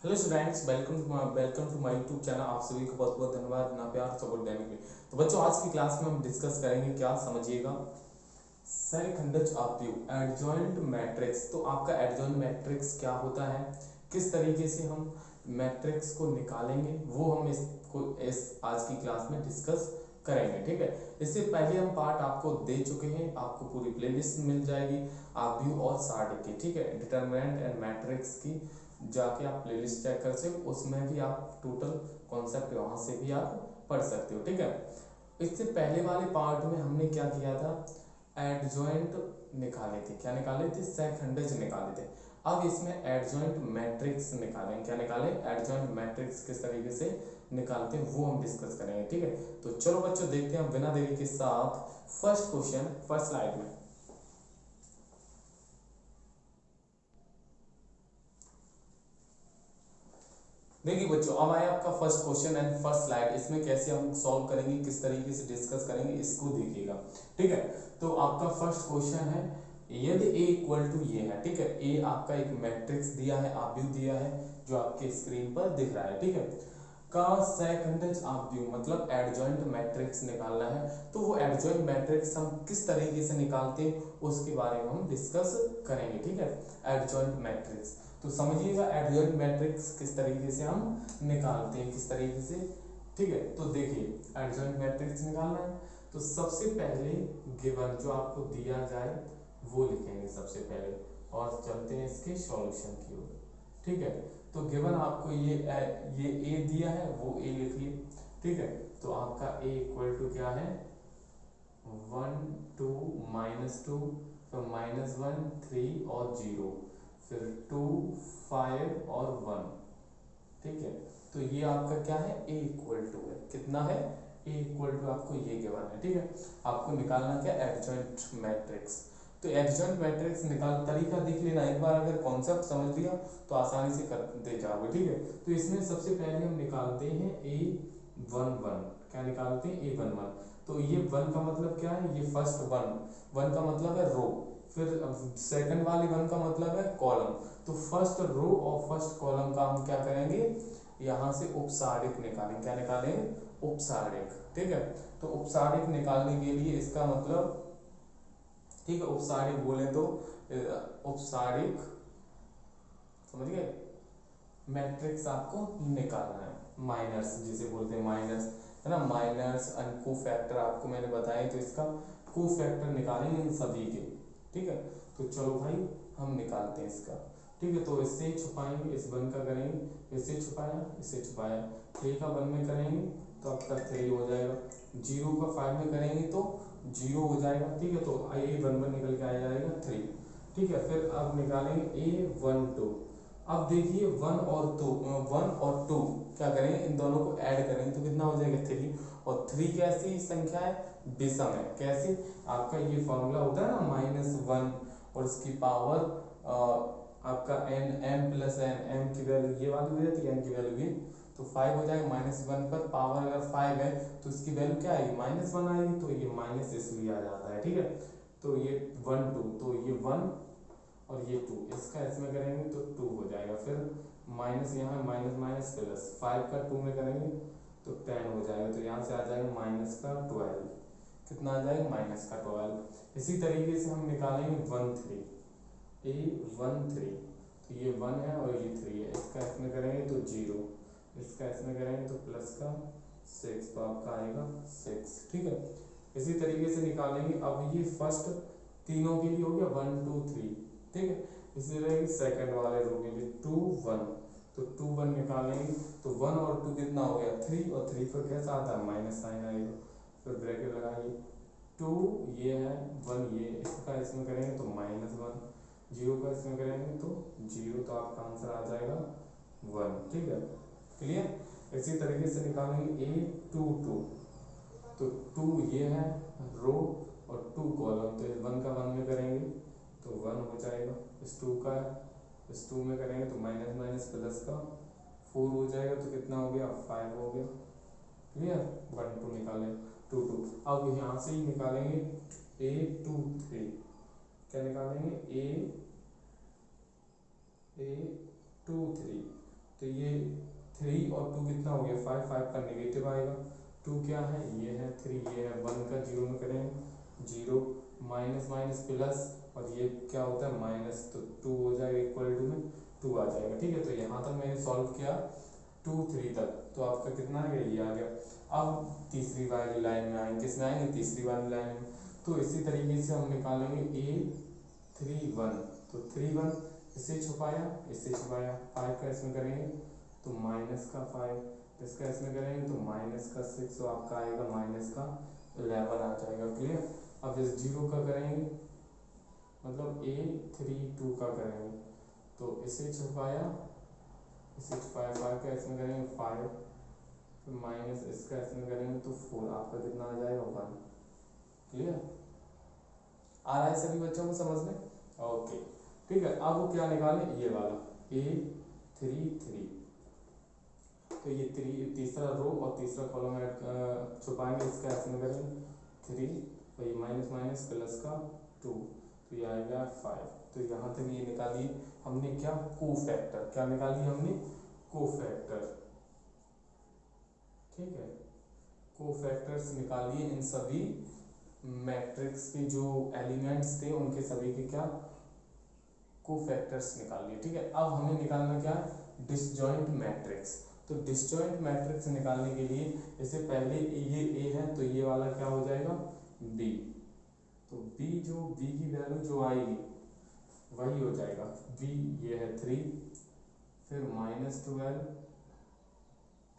Hello students, welcome to my YouTube channel. आप सभी को बहुत बहुत धन्यवाद ना प्यार सपोर्ट देने के लिए। तो बच्चों, आज की क्लास में हम डिस्कस करेंगे क्या, समझिएगा। सहखंडज आव्यूह, एडजॉइंट मैट्रिक्स। तो आपका एडजॉइंट मैट्रिक्स क्या होता है, किस तरीके से हम मैट्रिक्स को निकालेंगे, वो हम इस आज की क्लास में डिस्कस करेंगे। ठीक है, इससे पहले हम पार्ट आपको दे चुके हैं, आपको पूरी प्लेलिस्ट मिल जाएगी आव्यूह और सारणी की। ठीक है, डिटरमिनेंट एंड मैट्रिक्स की जाके आप प्लेलिस्ट चेक कर सकते हो, उसमें भी आप टोटल कॉन्सेप्ट वहां से भी आप पढ़ सकते हो। ठीक है, इससे पहले वाले पार्ट में हमने क्या किया था, एडजॉइंट निकाले थे। क्या निकाले थे? सहखंडज निकाले थे। अब इसमें एडजॉइंट मैट्रिक्स निकालेंगे। क्या निकालें? एडजॉइंट मैट्रिक्स किस तरीके से निकालते हैं वो हम डिस्कस करेंगे। ठीक है, तो चलो बच्चों देखते हैं बिना देरी के साथ फर्स्ट क्वेश्चन, फर्स्ट स्लाइड में। देखिए बच्चों, अब आया आपका first question and first slide. इसमें कैसे हम सॉल्व करेंगे, किस तरीके से डिस्कस करेंगे, इसको देखिएगा। ठीक है, तो आपका फर्स्ट क्वेश्चन है, यदि ए इक्वल टू ये है। ठीक है, ए आपका एक मैट्रिक्स दिया है, आव्यूह दिया है, जो आपके स्क्रीन पर दिख रहा है। ठीक है, का सहखंडज आव्यूह मतलब एडजॉइंट मैट्रिक्स निकालना है। तो वो एडजॉइंट मैट्रिक्स हम किस तरीके से निकालते हैं उसके बारे में हम डिस्कस करेंगे। ठीक है, एडजॉइंट मैट्रिक्स तो समझिएगा, एडजॉइंट मैट्रिक्स किस तरीके से हम निकालते हैं, किस तरीके से। ठीक है, तो देखिए एडजॉइंट मैट्रिक्स निकालना है तो सबसे पहले गिवन जो आपको दिया जाए वो लिखेंगे सबसे पहले, और चलते हैं इसके सॉल्यूशन की ओर। ठीक है, तो गिवन आपको ये ए दिया है, वो ए लिखिए। ठीक है, तो आपका ए इक्वल टू क्या है, 1 2 -2, फिर -1 3 और 0, फिर 2 5 और 1। ठीक है, तो ये आपका क्या है, ए इक्वल टू है, कितना है, ए इक्वल टू आपको ये गिवन है। ठीक है, आपको निकालना क्या, एडजॉइंट मैट्रिक्स। तो एडजॉइंट मैट्रिक्स निकाल तरीका देख लेना, एक बार अगर कॉन्सेप्ट समझ लिया तो आसानी से करते जाओगे। ठीक है, तो इसमें सबसे पहले हम निकालते हैं A11। क्या निकालते हैं, A11। तो ये वन का मतलब क्या है, ये फर्स्ट वन, वन का मतलब है रो, फिर सेकंड वाले वन का मतलब है कॉलम। तो फर्स्ट रो और फर्स्ट कॉलम का हम क्या करेंगे, यहाँ से उपसारिक निकालेंगे। क्या निकालेंगे, उपसारिक। ठीक है, तो उपसारिक निकालने के लिए इसका मतलब, ठीक है, उपसारिक बोले तो उपसारिक, समझ गए, मैट्रिक्स आपको निकालना है। माइनर्स जिसे बोलते हैं, माइनर्स है ना, माइनर्स एंड को फैक्टर आपको मैंने बताया, तो इसका को फैक्टर निकालेंगे इन सभी के। ठीक है, तो चलो भाई हम निकालते हैं इसका। ठीक है, तो इससे छुपाएंगे, इस वन का करेंगे, इससे छुपाया, इससे छुपाया, 3 का 1 में करेंगे तो आपका 3 हो जाएगा, 0 का 5 में करेंगे तो 0 हो जाएगा। ठीक है, तो A11 निकल के आ जाएगा 3। ठीक है, फिर अब निकालेंगे A12। अब देखिए 1 और 2 क्या करेंगे, इन दोनों को ऐड करेंगे तो कितना हो जाएगा, 3। और 3 कैसी संख्या है, विषम है। कैसे, आपका ये फॉर्मूला होता है ना, -1 और इसकी पावर आपका n, m+n, m की वैल्यू ये वाली हो जाती है, n की वैल्यू ये, तो 5 हो जाएगा। -1 पर पावर अगर 5 है तो इसकी वैल्यू क्या आएगी, -1 आएगी, तो ये माइनस इसलिए आ जाता है। ठीक है, तो ये 1 2, तो ये 1 और ये 2, इसका इसमें करेंगे तो 2 हो जाएगा। फिर माइनस यहाँ माइनस माइनस प्लस, 5 का 2 में करेंगे तो 10 हो जाएगा, तो यहाँ से आ जाएगा -12। कितना आ जाएगा, -12। इसी तरीके से हम निकालेंगे 1 3, A13। तो ये 1 है और ये 3 है, इसका इसमें करेंगे तो 0, इसका इसमें करेंगे तो प्लस का 6, तो आपका आएगा 6। ठीक है, इसी तरीके से निकालेंगे। अब ये फर्स्ट तीनों के लिए हो गया 1 2 3। ठीक है, इसी तरह सेकंड वाले रो के लिए 2 1, तो 2 1 निकालेंगे तो 1 और 2 कितना हो गया, 3, और 3 पर कैसा आता है, माइनस साइन आएगा। फिर ब्रैकेट लगाइए, 2 ये है, 1 ये, इसका इसमें करेंगे तो -1, 0 का इसमें करेंगे तो 0, तो आपका आंसर आ जाएगा 1। ठीक है, क्लियर। इसी तरीके से निकालेंगे A22। तो 2 ये है रो और 2 कॉलम, तो 1 का 1 में करेंगे तो 1 हो जाएगा, इस 2 का है, इस 2 में करेंगे तो माइनस माइनस प्लस का 4 हो जाएगा, तो कितना हो गया, 5 हो गया। क्लियर, 1 2 निकालें, 2 2। अब यहाँ से ही निकालेंगे A23। क्या निकालेंगे, A23। तो ये 3 और 2 कितना हो गया 5, 5 का नेगेटिव आएगा, 2 क्या है ये है 3, ये है 1 का 0 में करेंगे 0, माइनस माइनस प्लस और ये क्या होता है माइनस, तो 2 हो जाएगा इक्वल टू में 2 आ जाएगा। ठीक है, तो यहाँ तक मैंने सॉल्व किया 2, 3 तक, तो आपका कितना आ गया ये आ गया। अब तीसरी वाली लाइन में आएंगे, किसमें आएंगे तीसरी वाली लाइन में, तो इसी तरीके से हम निकालेंगे A31, तो 31 इसे छुपाया 5 का इसमें करेंगे तो माइनस का 5, इसका इसमें करेंगे तो माइनस का 6, तो आपका आएगा माइनस का 11 आ जाएगा। क्लियर। अब इस 0 का करेंगे मतलब A32 का करेंगे तो इसे छुपाया 5 का इसमें करेंगे 5, फिर माइनस इसका इसमें करेंगे तो 4, आपका कितना आ जाएगा 1। क्लियर आ रहा है सभी बच्चों को समझ में? ओके ठीक है। अब वो क्या निकालें ये वाला A33, तो ये तीसरा रो और तीसरा कॉलम छुपाएंगे, इसका इसमें करेंगे 3, तो ये माइनस माइनस प्लस का 2, तो ये आएगा 5। तो यहाँ तक ये निकालिए हमने क्या कोफैक्टर, क्या निकाली हमने कोफैक्टर। ठीक है, कोफैक्टर्स निकालिए इन सभी मैट्रिक्स के जो एलिमेंट्स थे उनके सभी के क्या कोफैक्टर्स निकालिए। ठीक है, अब हमें निकालना क्या है डिसजॉइंट मैट्रिक्स। तो डिसजॉइंट मैट्रिक्स निकालने के लिए इससे पहले ये A है तो ये वाला क्या हो जाएगा B, तो B की वैल्यू जो आएगी वही हो जाएगा B, ये है 3, फिर -12,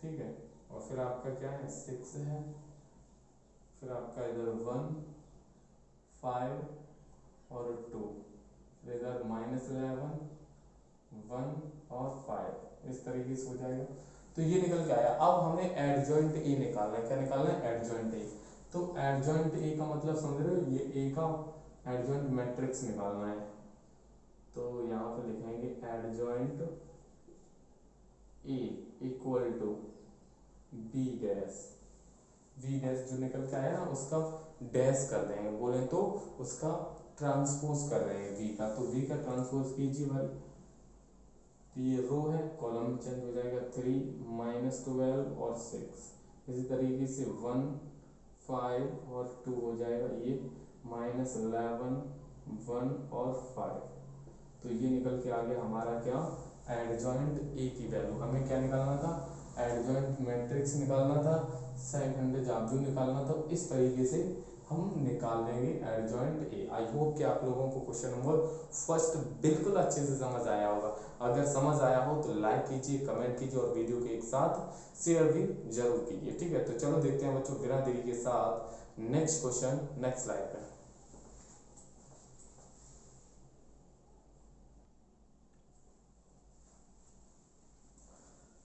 ठीक है, और फिर आपका क्या है 6 है, फिर आपका इधर 1, 5 और 2, फिर इधर -11, 1 और 5, इस तरीके से हो जाएगा। तो ये निकल के आया। अब हमें एडजॉइंट ए निकालना है। क्या निकालना है एडजॉइंट ए। तो एडजॉइंट ए का मतलब समझ रहे हो, ये ए का एडजॉइंट मैट्रिक्स निकालना है। तो यहाँ पे लिखेंगे adjoint A equal to B dash, जो निकल के आया ना उसका डैश कर देंगे, बोले तो उसका ट्रांसपोज कर रहे हैं बी का, तो बी का ट्रांसपोज कीजिए भाई। तो ये रो है, कॉलम चेंज हो जाएगा 3, -12 और 6, इसी तरीके से 1, 5 और 2 हो जाएगा ये -11, 1 और 5। तो ये निकल के आ गया हमारा क्या एडजॉइंट ए की वैल्यू। हमें क्या निकालना था एडजॉइंट मैट्रिक्स निकालना था, सेकंड जाब्यू निकालना था। इस तरीके से हम निकाल लेंगे एडजॉइंट ए। आई होप कि आप लोगों को क्वेश्चन नंबर फर्स्ट बिल्कुल अच्छे से समझ आया होगा। अगर समझ आया हो तो लाइक कीजिए, कमेंट कीजिए और वीडियो के एक साथ शेयर भी जरूर कीजिए। ठीक है, तो चलो देखते हैं बच्चों बिना देरी के साथ नेक्स्ट क्वेश्चन नेक्स्ट स्लाइड पे।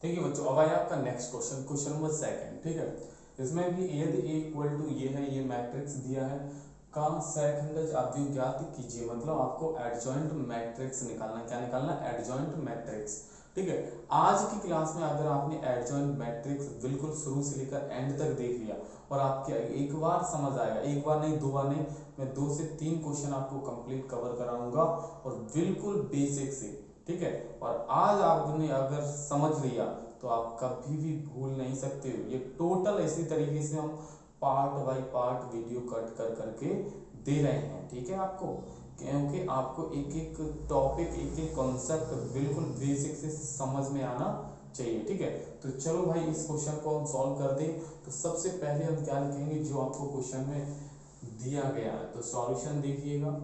ठीक है बच्चों, अब आया आपका next question, question number second. ठीक है, इसमें भी यदि ए इक्वल टू ये है, ये मैट्रिक्स दिया है का सहखंडज अवयव ज्ञात कीजिए। मतलब आपको एडजॉइंट मैट्रिक्स निकालना, क्या निकालना एडजॉइंट मैट्रिक्स। ठीक है, आज की क्लास में अगर आपने एडजॉइंट मैट्रिक्स बिल्कुल शुरू से लेकर एंड तक देख लिया और आपके एक बार समझ आएगा, एक बार नहीं 2 बार नहीं, मैं 2 से 3 क्वेश्चन आपको कंप्लीट कवर कराऊंगा और बिल्कुल बेसिक से। ठीक है, और आज आपने अगर समझ लिया तो आप कभी भी भूल नहीं सकते हो। ये टोटल इसी तरीके से हम part by part video cut कर करके दे रहे हैं। ठीक है, आपको क्योंकि आपको एक एक टॉपिक, एक एक कॉन्सेप्ट बिल्कुल बेसिक से समझ में आना चाहिए। ठीक है, तो चलो भाई इस क्वेश्चन को हम सॉल्व कर दें। तो सबसे पहले हम क्या लिखेंगे जो आपको क्वेश्चन में दिया गया है। तो सॉल्यूशन देखिएगा,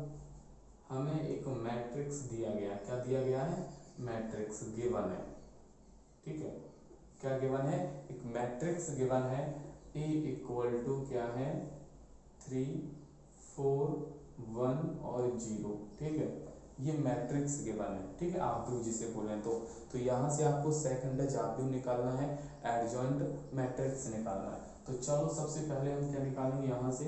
हमें एक मैट्रिक्स दिया गया, क्या दिया गया है मैट्रिक्स गिवन है। ठीक है, क्या गिवन है एक मैट्रिक्स गिवन है ए इक्वल टू क्या है 3, 4, 1 और 0। ठीक है, ये मैट्रिक्स गिवन है। ठीक है, आव्यूह जिसे बोले तो यहाँ से आपको सेकंड जाव्यूह निकालना है, एडजॉइंट मैट्रिक्स निकालना है। तो चलो सबसे पहले हम क्या निकालेंगे यहाँ से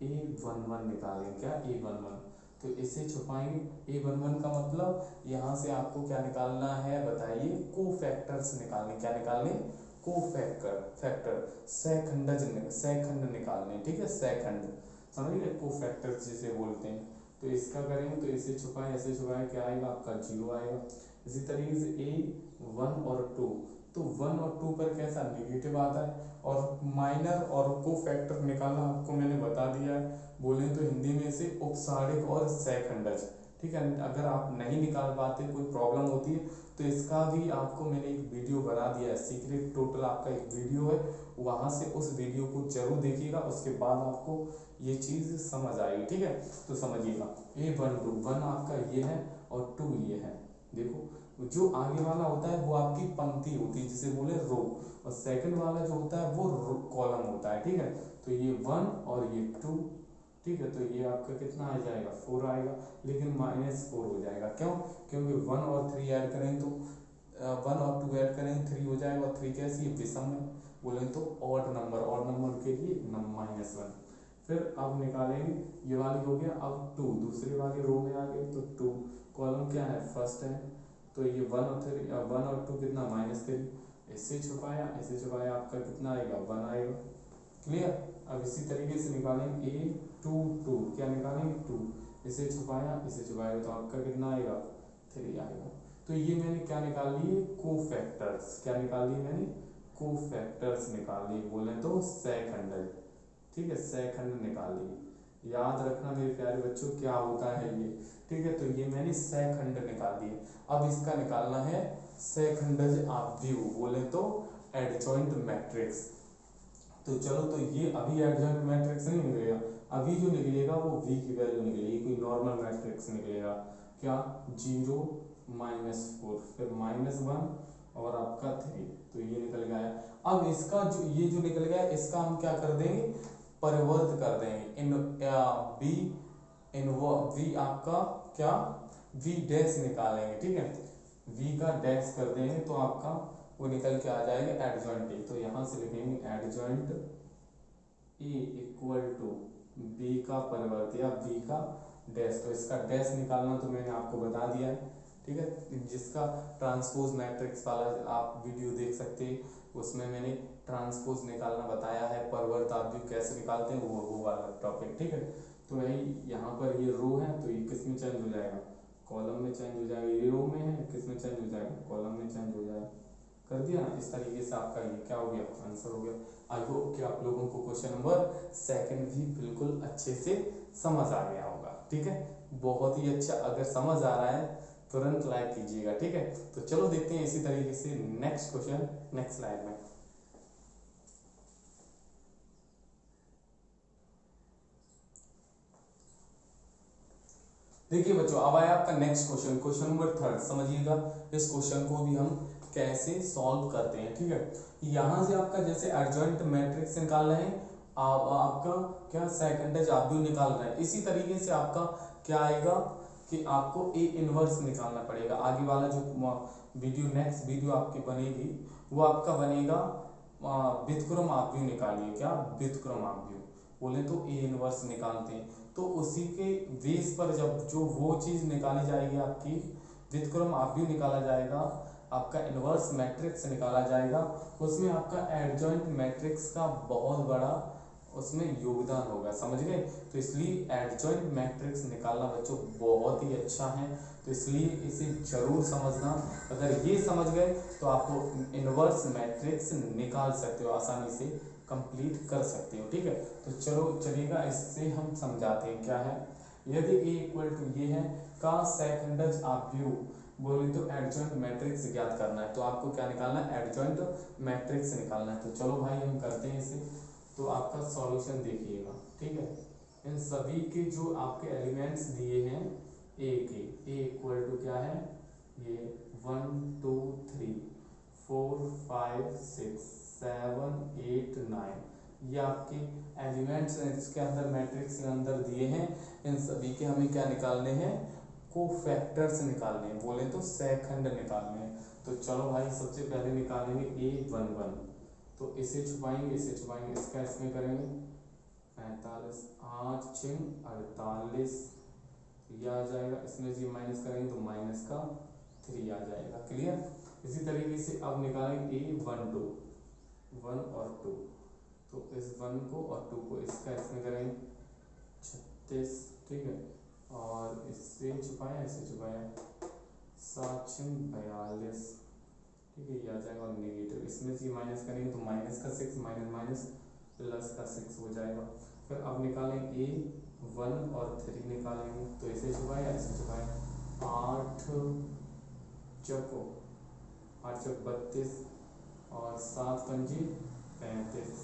A11 निकालेंगे। क्या A11, तो इसे छुपाएंगे। A11 का मतलब यहाँ से आपको क्या निकालना है बताइए कोफैक्टर्स निकालने। क्या निकालने फैक्टर सहखंड निकालने। ठीक है, सहखंड समझ गए, कोफैक्टर्स जिसे बोलते हैं। तो इसका करेंगे तो इसे छुपाएं, ऐसे छुपाएं क्या आएगा आपका 0 आएगा। इसी तरीके से A1 और 2, तो 1 और 2 पर कैसा नेगेटिव आता है। और माइनर और को फैक्टर निकालना आपको मैंने बता दिया है, बोले तो हिंदी में इसे उपसारिक और सहखंडज, ठीक है। अगर आप नहीं निकाल पाते, कोई प्रॉब्लम होती है, तो इसका भी आपको मैंने एक वीडियो बना दिया है, सीक्रेट टोटल आपका एक वीडियो है, वहां से उस वीडियो को जरूर देखिएगा, उसके बाद आपको ये चीज समझ आएगी, ठीक है। तो समझिएगा A1 2 1 आपका ये है और 2 ये है। देखो जो आगे वाला होता है वो आपकी पंक्ति होती है, जिसे बोले रो, और सेकंड वाला जो होता है वो कॉलम होता है, ठीक है। तो ये 1 और ये 2, ठीक है। तो ये आपका कितना आ जाएगा 4 आएगा, लेकिन -4 हो जाएगा, क्यों? क्योंकि 1 और 3 ऐड करें तो 1 और 2 ऐड करें 3 हो जाएगा, और 3 कैसी है, विषम है, बोले तो ऑड नंबर के लिए -1। फिर अब निकालेंगे, ये वाली हो गया। अब 2 दूसरी वाली रो में आ गई, तो 2 कॉलम क्या है, फर्स्ट है, तो ये 1 और 3 1 और 2 कितना -3, इससे छुपाया आपका कितना आएगा 1 आएगा, क्लियर। अब इसी तरीके से निकालेंगे A2 क्या निकालेंगे 2, इसे छुपाया तो आपका कितना आएगा 3 आएगा। तो ये मैंने क्या निकाल लिए, कोफैक्टर्स, क्या निकाल लिए मैंने, कोफैक्टर्स निकाल लिए, बोले तो सहखंडज, ठीक है, सहखंड निकाल लिए। याद रखना मेरे प्यारे बच्चों क्या होता है ये, ठीक है। तो ये मैंने सहखंड निकाल दिए। अब इसका निकालना है सहखंडज आव्यूह, बोले तो एडजॉइंट मैट्रिक्स। तो चलो, तो ये अभी एडजॉइंट मैट्रिक्स नहीं निकलेगा, अभी जो निकलेगा वो v की वैल्यू निकलेगी, कोई नॉर्मल मैट्रिक्स निकलेगा, क्या 0 -4 फिर -1 और आपका 3, तो ये निकल गया। अब इसका जो ये जो निकल गया, इसका हम क्या कर देंगे, परिवर्त कर देंगे, इन v आपका क्या v डैश निकालेंगे, ठीक है, v का डैश कर देंगे तो आपका वो निकल के आ जाएगा एडजॉइंट ए। तो यहाँ से लिखेंगे adjoint A equal to B का परिवर्त या बी का डैश। तो इसका डैश निकालना तो मैंने आपको बता दिया है, ठीक है। जिसका ट्रांसपोज मैट्रिक्स वाला आप वीडियो देख सकते हैं, उसमें मैंने ट्रांसपोज निकालना बताया है, परिवर्त आप भी कैसे निकालते हैं वो वाला टॉपिक, ठीक है। तो वही यहाँ पर ये रो है, तो ये किस में चेंज हो जाएगा, कॉलम में चेंज हो जाएगा। ये रो में है, किस में चेंज हो जाएगा, कॉलम में चेंज हो जाएगा। कर दिया ना, इस तरीके से आपका ये क्या हो गया, आंसर हो गया। आई होप कि आप लोगों को क्वेश्चन नंबर सेकंड भी बिल्कुल अच्छे से समझ आ गया होगा, ठीक है। बहुत ही अच्छा, अगर समझ आ रहा है तुरंत लाइक कीजिएगा, ठीक है। तो चलो देखते हैं इसी तरीके से नेक्स्ट क्वेश्चन, नेक्स्ट स्लाइड में। देखिए बच्चों, अब आया आपका नेक्स्ट क्वेश्चन, क्वेश्चन नंबर 3, समझिएगा इस क्वेश्चन को भी हम कैसे सॉल्व करते हैं, ठीक है। यहाँ से आपका जैसे एडजॉइंट मैट्रिक्स निकाल रहे हैं, आपका क्या सेकंडेज आव्यूह निकाल रहे हैं, इसी तरीके से आपका क्या आएगा कि आपको ए इनवर्स निकालना पड़ेगा। आगे वाला जो वीडियो, नेक्स्ट वीडियो आपकी बनेगी, वो आपका बनेगा व्युत्क्रम आव्यूह निकालिए, क्या व्युत्क्रम आव्यूह, बोले तो ए इनवर्स निकालते हैं। तो उसी के बेस पर जब जो वो चीज निकाली जाएगी, आपकी व्युत्क्रम आव्यूह निकाला जाएगा, आपका इनवर्स मैट्रिक्स निकाला जाएगा, उसमें आपका एडजॉइंट मैट्रिक्स का बहुत बड़ा उसमें योगदान होगा, समझ गए। तो इसलिए एडजॉइंट मैट्रिक्स निकालना बच्चों बहुत ही अच्छा है, तो इसलिए इसे जरूर समझना। अगर ये समझ गए तो आपको इनवर्स मैट्रिक्स निकाल सकते हो, आसानी से कंप्लीट कर सकते हो, ठीक है। तो चलो चलिएगा, इससे हम समझाते हैं क्या है। यदि ए इक्वल टू ये है का सेकंडज आव्यूह, बोले तो एडजॉइंट मैट्रिक्स ज्ञात करना है, तो आपको क्या निकालना है, एडजॉइंट मैट्रिक्स निकालना है। तो चलो भाई हम करते हैं इसे। तो आपका सॉल्यूशन देखिएगा, ठीक है। इन सभी के जो आपके एलिमेंट्स दिए हैं ए के, ए इक्वल टू क्या है, ये 1 2 3 4 5 6 7 8 9, ये आपके एलिमेंट्स इसके अंदर मैट्रिक्स के अंदर दिए हैं। इन सभी के हमें क्या निकालने हैं, कोफैक्टर्स निकालने हैं, बोले तो सहखंड निकालने हैं। तो चलो भाई सबसे पहले निकालेंगे A11, तो इसे छुपाएंगे, इसका इसमें करेंगे 45 8 6 48, यह आ जाएगा, इसमें जी माइनस करेंगे तो माइनस का 3 आ जाएगा, क्लियर। इसी तरीके से अब निकालेंगे A12 1 और 2, तो इस 1 को और 2 को इसका इसमें करेंगे 36, ठीक है, और इससे छुपाया 7 7×42, ठीक है, ये आ जाएगा। और नेगेटिव इसमें से माइनस करेंगे तो माइनस का 6 माइनस माइनस प्लस का 6 हो जाएगा। फिर अब निकालेंगे A1 और 3 निकालेंगे, तो इसे छुपाया ऐसे छुपाया, 8 चौको 8 चौक 32 और 7 पंजी 35,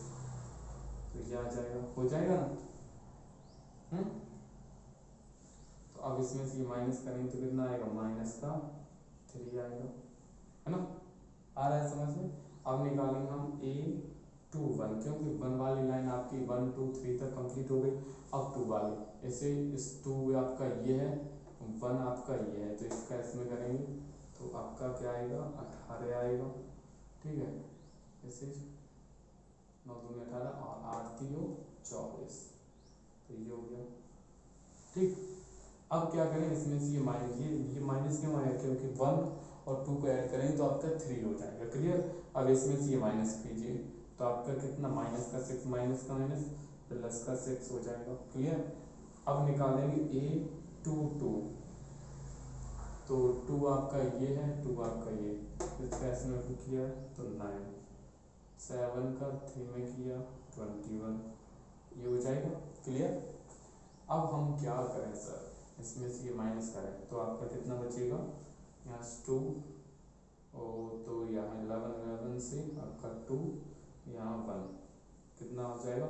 तो ये आ जाएगा, हो जाएगा ना। तो अब इसमें से ये माइनस करेंगे तो कितना आएगा, माइनस का 3 आएगा, है ना, आ रहा है समझ में। अब निकालेंगे हम A21, क्योंकि 1 वाली लाइन आपकी 1 2 3 तक कंप्लीट हो गई। अब 2 वाली, ऐसे इस 2 आपका ये है, 1 आपका ये है, तो इसका इसमें करेंगे तो आपका क्या आएगा, 18 आएगा, ठीक है। ऐसे 9 दूनी 18 और 8 3 24, तो ये हो गया, ठीक। अब क्या करें, इसमें से ये माइनस क्यों आया, क्योंकि 1 और 2 को ऐड करेंगे तो आपका 3 हो जाएगा, क्लियर। अब इसमें से ये माइनस कीजिए तो आपका कितना, माइनस का 6 माइनस का माइनस प्लस का 6 हो जाएगा, क्लियर। अब निकालेंगे A22, तो 2 आपका ये है, 2 आपका ये, इसका इसमें किया तो 9, 7 का 3 में किया 21, ये हो जाएगा, क्लियर। अब हम क्या करें सर, इसमें से ये माइनस करें तो आपका कितना बचेगा, यहाँ 2 तो यहाँ 11 से आपका 2, यहाँ 1, कितना हो जाएगा,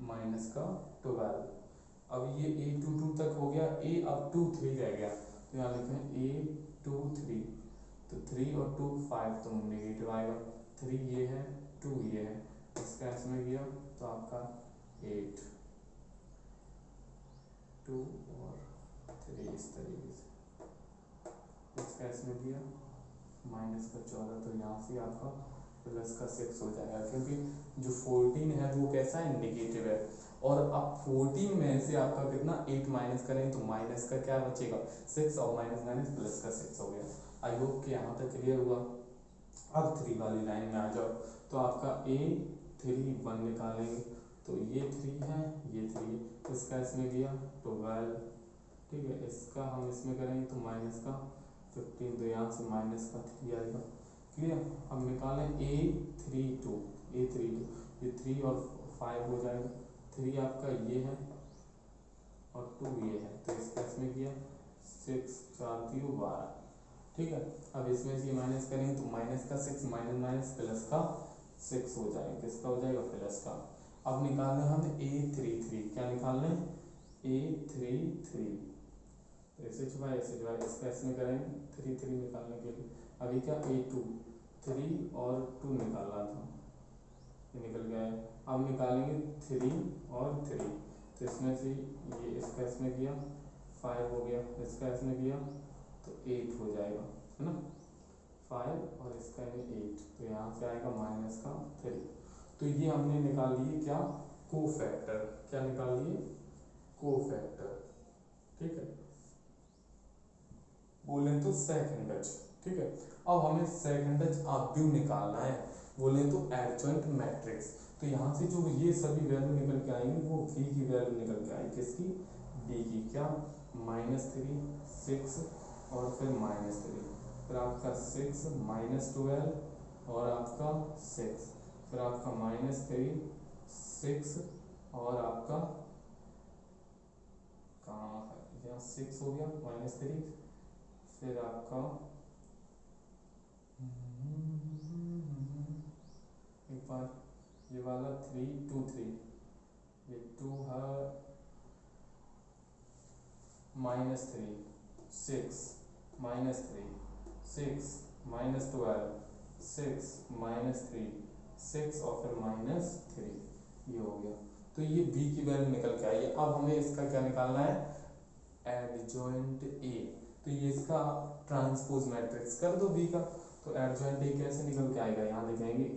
माइनस का 12। अब ये A22 तक हो गया, अब 2 3 रह गया, तो यहाँ लिखें A23, तो 3 और 2 5, तो नेगेटिव आएगा, 3 ये है 2 ये है, इसका इसमें किया तो आपका 8 2 और 3 इस तरीके से, इसका इसमें दिया माइनस का 14, तो यहाँ से आपका प्लस का 6 हो जाएगा, क्योंकि जो 14 है वो कैसा है, नेगेटिव है। और अब 14 में से आपका कितना 8 माइनस करें तो माइनस का क्या बचेगा, 6, और माइनस माइनस प्लस का 6 हो गया। आई होप कि यहाँ तक क्लियर हुआ। अब 3 वाली लाइन में आ जाओ, तो आपका A31 निकालेंगे, तो ये 3 है ये 3, इसका इसमें दिया 12, ठीक है। इसका हम इसमें करेंगे तो माइनस का 15, तो यहाँ से माइनस का 3 आएगा, क्लियर। अब निकालें A32, ये 3 और 5 हो जाएगा, 3 आपका ये है और 2 ये है, तो इसका इसमें किया 6 4 3 12, ठीक है। अब इसमें से माइनस करेंगे तो माइनस का 6 माइनस माइनस प्लस का 6 हो जाएगा, किसका हो जाएगा, प्लस का। अब निकालना है हमें A33, क्या निकालना है, A33, तो ऐसे छुपाए ऐसे छुपाए, इसका इसमें करेंगे 3 3 निकालने के लिए। अभी क्या A2 3 और 2 निकालना था, ये निकल गया है। अब निकालेंगे 3 और 3, तो इसमें से ये इसका इसमें किया 5 हो गया, इसका इसमें किया तो 8 हो जाएगा, है ना, 5 और इसका में 8, तो यहाँ से आएगा माइनस का 3। तो ये हमने निकाल लिए क्या, कोफैक्टर, क्या निकाल लिए, कोफैक्टर, ठीक है, बोले तो सेकेंडज, ठीक है। अब हमें सेकेंडज आब्यू निकालना है, बोले तो एडजॉइंट मैट्रिक्स। तो यहाँ से जो ये सभी वैल्यू निकल के आएंगी वो v की वैल्यू निकल के आएगी, किसकी, d की, क्या, -3 6 और फिर -3, फिर आपका 6 -12 और आपका 6, फिर आपका -3 6 और आपका कहाँ है, यहाँ 6 हो गया -3, फिर आपका एक बार ये वाला 3 2 3, ये 2 है -3 6 -3 6 -12 6 -3 6 और फिर -3, ये हो गया। तो ये b की वैल्यू निकल के आई है। अब हमें इसका क्या निकालना है, एडजॉइंट a, तो ये इसका ट्रांसपोज मैट्रिक्स कर दो b का, तो एडजॉइंट a कैसे निकल के आएगा, यहाँ लिखेंगे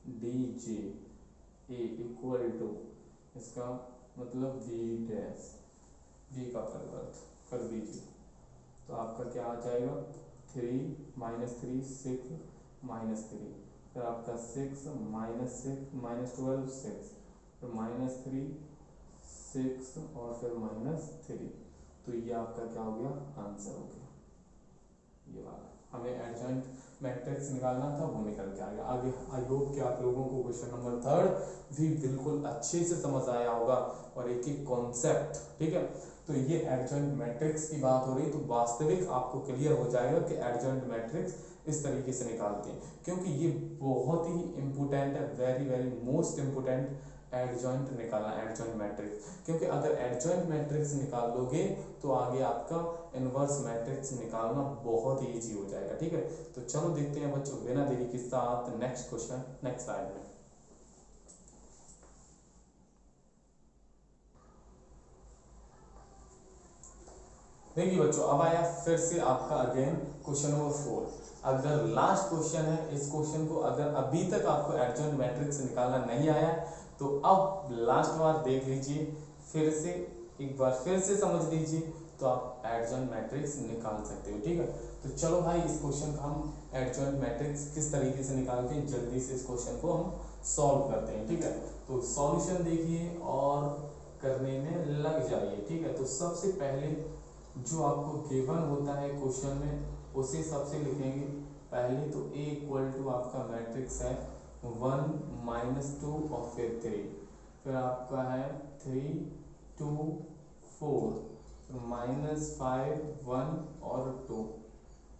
ADJ, a इक्वल टू, इसका मतलब b का परिवर्त कर दीजिए, तो आपका क्या आ जाएगा, 3 -3 6 -3, फिर आपका 6 -12 6, फिर -3 6 और फिर -3, तो ये आपका क्या हो गया, आंसर हो गया। हमें एडजॉइंट मैट्रिक्स निकालना था वो निकल के आ गया। आगे आई होप कि आप लोगों को क्वेश्चन नंबर 3 भी बिल्कुल अच्छे से समझ आया होगा और एक एक कॉन्सेप्ट, ठीक है। तो ये एडजॉइंट मैट्रिक्स की बात हो रही, तो वास्तविक आपको क्लियर हो जाएगा कि एडजॉइंट मैट्रिक्स इस तरीके से निकालते हैं, क्योंकि ये बहुत ही इंपॉर्टेंट है, very very most important adjoint निकालना, एडजॉइंट मैट्रिक्स। क्योंकि अगर एडजॉइंट मैट्रिक्स निकाल लोगे तो आगे आपका इनवर्स मैट्रिक्स निकालना बहुत ही ईजी हो जाएगा, ठीक है। तो चलो देखते हैं बच्चों बिना देरी के साथ नेक्स्ट क्वेश्चन नेक्स्ट स्लाइड में। देखिए बच्चों, अब आया फिर से आपका अगेन क्वेश्चन नंबर 4। अगर लास्ट क्वेश्चन है, इस क्वेश्चन को अगर अभी तक आपको एडजॉइंट मैट्रिक्स निकालना नहीं आया तो अब लास्ट बार देख लीजिए, फिर से एक बार फिर से समझ लीजिए, तो आप एडजॉइंट मैट्रिक्स निकाल सकते हो, ठीक है। तो चलो भाई इस क्वेश्चन का हम एडजॉइंट मैट्रिक्स किस तरीके से निकालते हैं, जल्दी से इस क्वेश्चन को हम सॉल्व करते हैं, ठीक है। तो सॉल्यूशन देखिए और करने में लग जाइए, ठीक है। तो सबसे पहले जो आपको गिवन होता है क्वेश्चन में उसे सबसे लिखेंगे। पहले तो a इक्वल टू आपका मैट्रिक्स है 1 -2 और फिर 3, फिर आपका है 3 2 4, -5 1 और 2,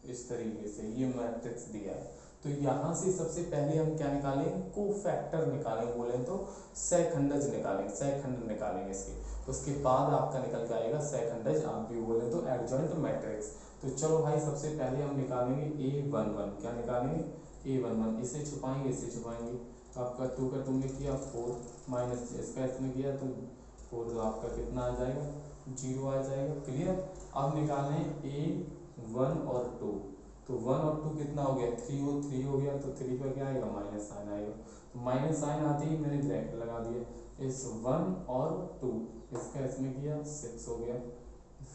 इस तरीके से ये मैट्रिक्स दिया है। तो यहाँ से सबसे पहले हम क्या निकालेंगे, कोफैक्टर निकालेंगे, बोले तो सहखंडज निकालेंगे, सहखंड निकालेंगे इसके। उसके बाद आपका निकल के आएगा सहखंडज, आप भी बोले तो एडजॉइंट मैट्रिक्स। तो चलो भाई सबसे पहले हम निकालेंगे a11, क्या निकालेंगे a11, इसे छुपाएंगे इसे छुपाएंगे, तो आपका 2 का 2 में किया 4 माइनस इसका इसमें किया तो 4, तो आपका कितना आ जाएगा 0 आ जाएगा, क्लियर। अब निकालना है a1 और 2, तो 1 और 2 कितना हो गया 3 हो गया, तो 3 पर क्या आएगा माइनस साइन आएगा, तो माइनस साइन आते ही मैंने ब्रैकेट लगा दिया, इस 1 और 2 इसका इसमें किया 6 हो गया,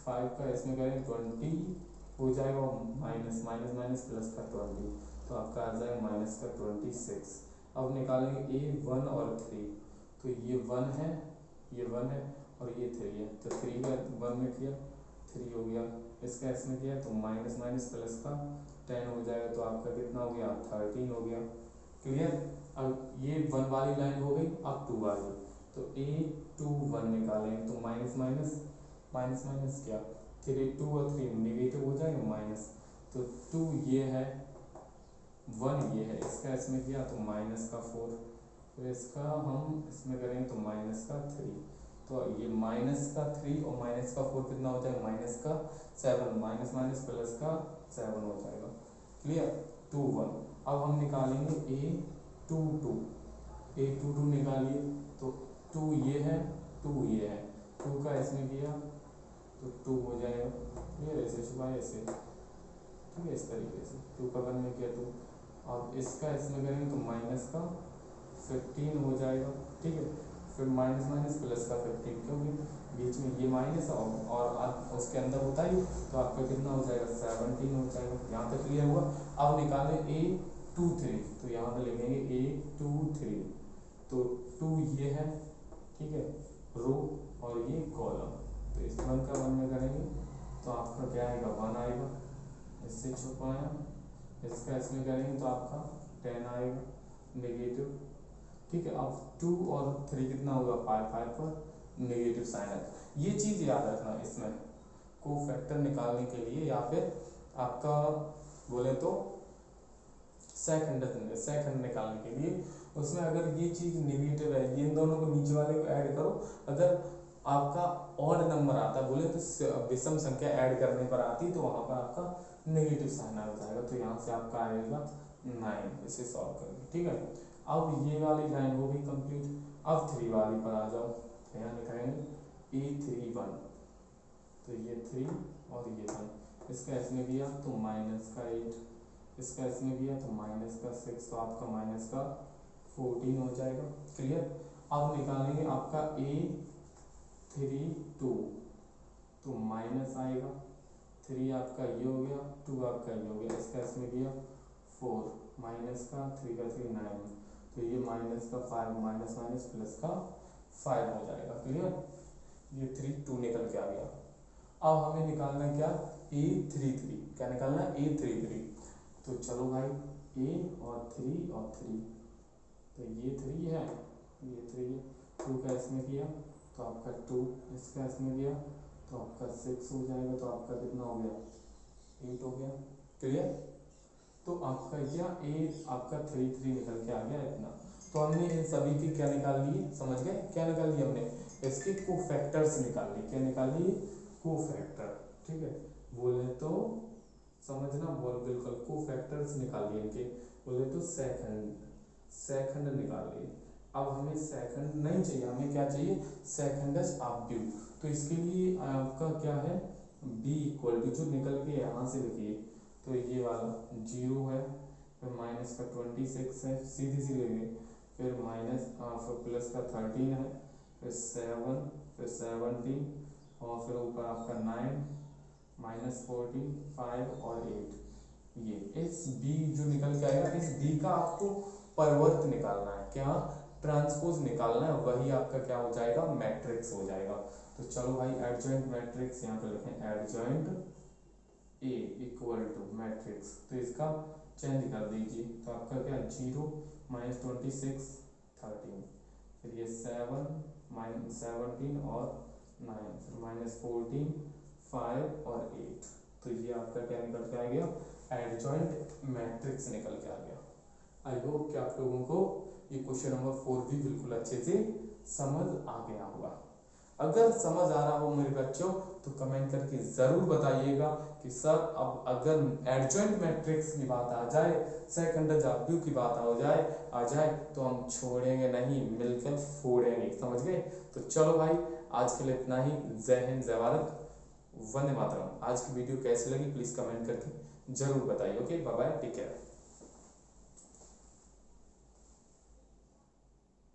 5 का इसमें करें 20 हो जाएगा, माइनस माइनस माइनस प्लस का 20, तो आपका आ जाएगा माइनस का 26। अब निकालेंगे a1 और 3, तो ये 1 है ये 1 है और ये 3 है, तो 3 का 1 में किया 3 हो गया, इसका इसमें किया तो माइनस माइनस प्लस का 10 हो जाएगा, तो आपका कितना हो गया 13 हो गया, क्लियर। अब ये 1 वाली लाइन हो गई, अब 2 वाली, तो a21 निकालेंगे, तो माइनस माइनस माइनस माइनस क्या 3 2 और 3 नेगेटिव हो जाएगा माइनस, तो 2 ये है 1 ये है, इसका इसमें किया तो माइनस का 4, फिर इसका हम इसमें करेंगे तो माइनस का 3, तो ये माइनस का 3 और माइनस का 4 कितना हो जाएगा माइनस का 7, माइनस माइनस प्लस का 7 हो जाएगा, क्लियर। 2 1, अब हम निकालेंगे a22 निकालिए, तो 2 ये है 2 ये है, 2 का इसमें किया तो 2 हो जाएगा, क्लियर। ऐसे छुपाए ऐसे, ठीक है, इस तरीके से 2 का 1 में किया 2, अब इसका इसमें करेंगे तो माइनस का 15 हो जाएगा, ठीक है। फिर माइनस माइनस प्लस का 15, क्योंकि बीच में ये माइनस और उसके अंदर होता ही, तो आपका कितना हो जाएगा 17 हो जाएगा, यहाँ तक क्लियर हुआ। अब निकालें a23, तो यहाँ पे लिखेंगे a23, तो 2 ये है, ठीक है, रो और ये कॉलम, तो इस 1 का 1 में करेंगे तो आपका क्या आएगा 1 आएगा, इससे छुपाया, इसका इसमें करेंगे तो आपका 10 आएगा नेगेटिव, ठीक है। अब 2 और 3 कितना होगा 5 5 पर नेगेटिव साइन है, ये चीज़ याद रखना इसमें कोफैक्टर निकालने के लिए, या फिर आपका बोले तो सेकंड निकालने के लिए, उसमें अगर ये चीज़ नेगेटिव है, इन दोनों को नीचे वाले को ऐड करो, अगर आपका ऑड नंबर आता है बोले तो विषम संख्या ऐड करने पर आती, तो वहाँ पर आपका नेगेटिव साइन आ जाएगा, तो यहाँ से आपका आएगा 9, इसे सॉल्व करेंगे, ठीक है। अब ये वाली लाइन हो गई कंप्लीट, अब 3 वाली पर आ जाओ, यहाँ लिखाएंगे a31, तो ये 3 और ये 1, इसका इसमें किया तो माइनस का 8, इसका इसमें किया तो माइनस का 6, तो आपका माइनस का 14 हो जाएगा, क्लियर। अब निकालेंगे आपका a32, तो माइनस आएगा, 3 आपका ये हो गया 2 आपका ये हो गया, इसका इसमें किया 4, माइनस का 3 का 3 9, तो ये माइनस का 5, माइनस माइनस प्लस का 5 हो जाएगा, क्लियर। ये 3 2 निकल के आ गया। अब हमें निकालना क्या a33, क्या निकालना है a33, तो चलो भाई ए और 3 और 3, तो ये 3 है, ये 3 है, 2 का इसमें किया तो आपका 2, इसका इसमें किया तो आपका 6 हो जाएगा, तो आपका कितना हो गया 8 हो गया। क्लियर? तो आपका क्या ए आपका 3 3 निकल के आ गया इतना। तो हमने इन सभी की क्या निकाल लिए, समझ गए क्या निकाल लिए हमने, इसके कोफैक्टर्स निकाल लिए। क्या निकाल लिए? कोफैक्टर। ठीक है, बोले तो समझना, बोल बिल्कुल कोफैक्टर्स निकाल लिए इनके। बोले तो सेकंड निकाल लिए। अब हमें सेकंड नहीं चाहिए, हमें क्या चाहिए, सेकंडस ऑब्ड्यूट। तो इसके लिए आपका क्या है, b इक्वल टू, जो निकल के यहाँ से लिखिए तो ये वाला 0 है, फिर माइनस का 26 है, सीधी सी लेंगे, फिर माइनस फिर प्लस का 13 है, फिर 7, फिर 17 और फिर ऊपर आपका 9 माइनस 14 5 और 8। ये इस b जो निकल के आएगा, इस b का आपको परिवर्त निकालना है, क्या ट्रांसपोज निकालना है, वही आपका क्या हो जाएगा, मैट्रिक्स हो जाएगा। तो चलो भाई एडजॉइंट मैट्रिक्स यहाँ पे लिखें, adjoint A equal to matrix, तो इसका चेंज कर दीजिए, तो आपका क्या 0 माइनस 26 13, फिर ये 7 माइनस 17 और 9, फिर माइनस 14 5 और 8। तो ये आपका क्या निकल के आ गया, एडजॉइंट मैट्रिक्स निकल के आ गया। आई होप कि आप लोगों को ये क्वेश्चन नंबर 4 भी बिल्कुल अच्छे से समझ आ गया होगा। अगर समझ आ रहा हो मेरे बच्चों तो कमेंट करके ज़रूर बताइएगा कि सर अब अगर एडजॉइंट मैट्रिक्स की बात आ जाए, सेकंड ऑब्ड्यूट की बात आ जाए तो हम छोड़ेंगे नहीं, मिलकर फोड़ेंगे। समझ गए? तो चलो भाई आज के लिए इतना ही। जय हिंद, जय भारत, वंदे मातरम। आज की वीडियो कैसी लगी प्लीज़ कमेंट करके ज़रूर बताइए। Okay, bye bye, take care.